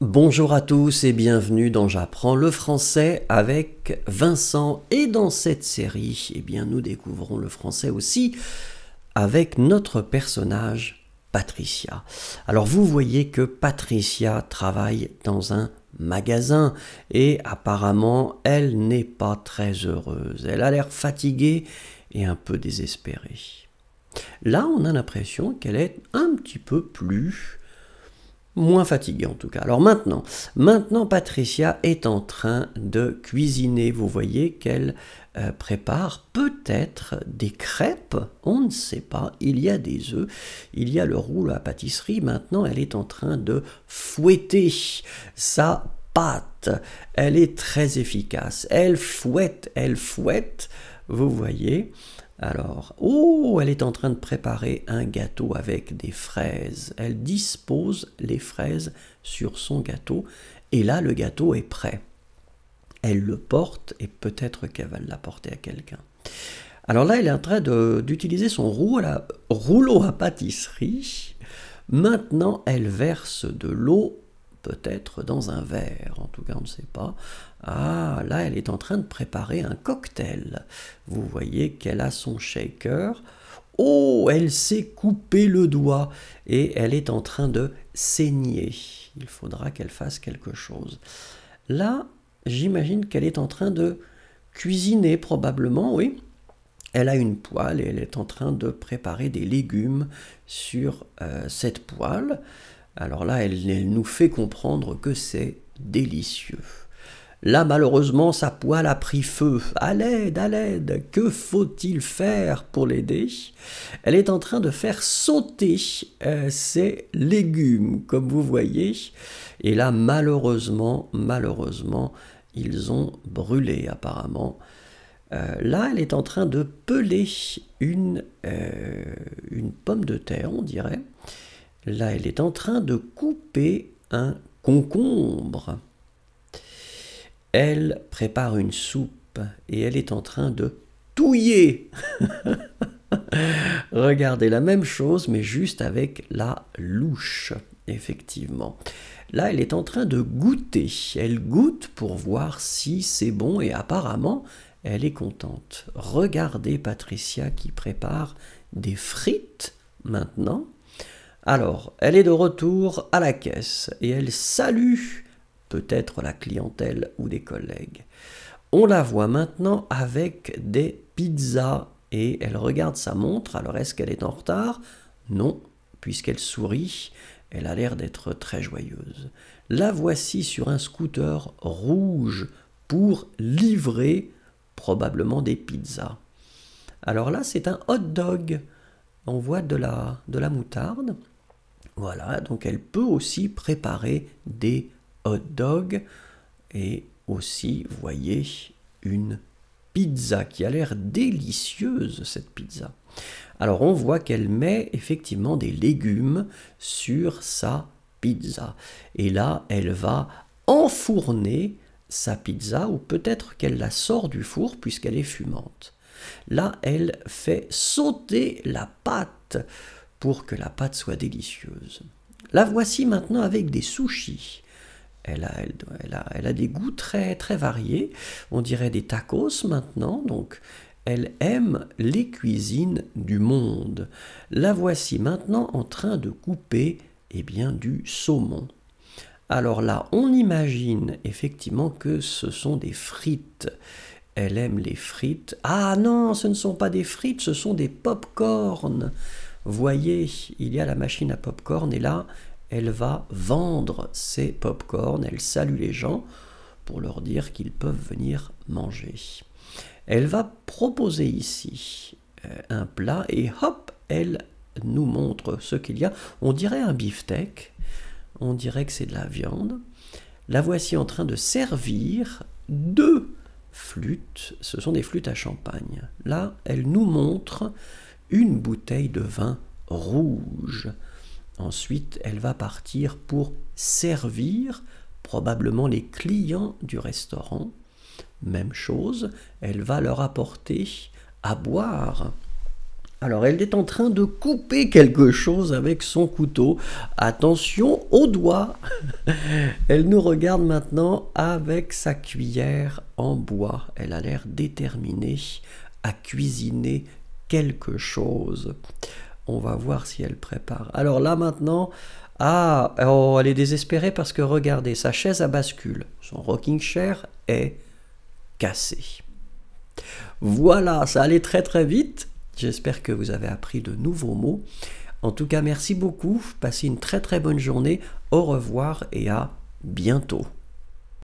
Bonjour à tous et bienvenue dans J'apprends le français avec Vincent. Et dans cette série, nous découvrons le français aussi avec notre personnage Patricia. Alors vous voyez que Patricia travaille dans un magasin et apparemment elle n'est pas très heureuse. Elle a l'air fatiguée et un peu désespérée. Là on a l'impression qu'elle est un petit peu moins fatiguée en tout cas. Alors maintenant Patricia est en train de cuisiner. Vous voyez qu'elle prépare peut-être des crêpes, on ne sait pas. Il y a des œufs, il y a le rouleau à pâtisserie. Maintenant elle est en train de fouetter sa pâte. Elle est très efficace. Elle fouette. Vous voyez. Alors, elle est en train de préparer un gâteau avec des fraises. Elle dispose les fraises sur son gâteau et là, le gâteau est prêt. Elle le porte et peut-être qu'elle va l'apporter à quelqu'un. Alors là, elle est en train d'utiliser son rouleau à pâtisserie. Maintenant, elle verse de l'eau peut-être dans un verre, en tout cas on ne sait pas. Ah, là elle est en train de préparer un cocktail. Vous voyez qu'elle a son shaker. Oh, elle s'est coupé le doigt et elle est en train de saigner. Il faudra qu'elle fasse quelque chose. Là, j'imagine qu'elle est en train de cuisiner probablement, oui. Elle a une poêle et elle est en train de préparer des légumes sur cette poêle. Alors là, elle nous fait comprendre que c'est délicieux. Là, malheureusement, sa poêle a pris feu. À l'aide, que faut-il faire pour l'aider? Elle est en train de faire sauter ses légumes, comme vous voyez. Et là, malheureusement, ils ont brûlé apparemment. Là, elle est en train de peler une pomme de terre, on dirait. Là, elle est en train de couper un concombre. Elle prépare une soupe et elle est en train de touiller. Regardez, la même chose, mais juste avec la louche, effectivement. Là, elle est en train de goûter. Elle goûte pour voir si c'est bon et apparemment, elle est contente. Regardez Patricia qui prépare des frites maintenant. Alors, elle est de retour à la caisse et elle salue peut-être la clientèle ou des collègues. On la voit maintenant avec des pizzas et elle regarde sa montre. Alors, est-ce qu'elle est en retard? Non, puisqu'elle sourit. Elle a l'air d'être très joyeuse. La voici sur un scooter rouge pour livrer probablement des pizzas. Alors là, c'est un hot dog. On voit de la moutarde. Voilà, donc elle peut aussi préparer des hot dogs et aussi, vous voyez, une pizza qui a l'air délicieuse, cette pizza. Alors on voit qu'elle met effectivement des légumes sur sa pizza. Et là, elle va enfourner sa pizza ou peut-être qu'elle la sort du four puisqu'elle est fumante. Là, elle fait sauter la pâte pour que la pâte soit délicieuse. La voici maintenant avec des sushis. Elle a des goûts très, très variés. On dirait des tacos maintenant. Donc, elle aime les cuisines du monde. La voici maintenant en train de couper du saumon. Alors là, on imagine effectivement que ce sont des frites. Elle aime les frites. Ah non, ce ne sont pas des frites, ce sont des pop-corn. Voyez, il y a la machine à pop-corn et là, elle va vendre ses pop-corn. Elle salue les gens pour leur dire qu'ils peuvent venir manger. Elle va proposer ici un plat et hop, elle nous montre ce qu'il y a. On dirait un beefsteak, on dirait que c'est de la viande. La voici en train de servir deux flûtes. Ce sont des flûtes à champagne. Là, elle nous montre une bouteille de vin rouge. Ensuite, elle va partir pour servir probablement les clients du restaurant. Même chose, elle va leur apporter à boire. Alors, elle est en train de couper quelque chose avec son couteau. Attention aux doigts. Elle nous regarde maintenant avec sa cuillère en bois. Elle a l'air déterminée à cuisiner quelque chose. On va voir si elle prépare. Alors là maintenant, ah, oh, elle est désespérée parce que regardez, sa chaise à bascule, son rocking chair est cassé. Voilà, ça allait très très vite. J'espère que vous avez appris de nouveaux mots. En tout cas, merci beaucoup. Passez une très très bonne journée. Au revoir et à bientôt.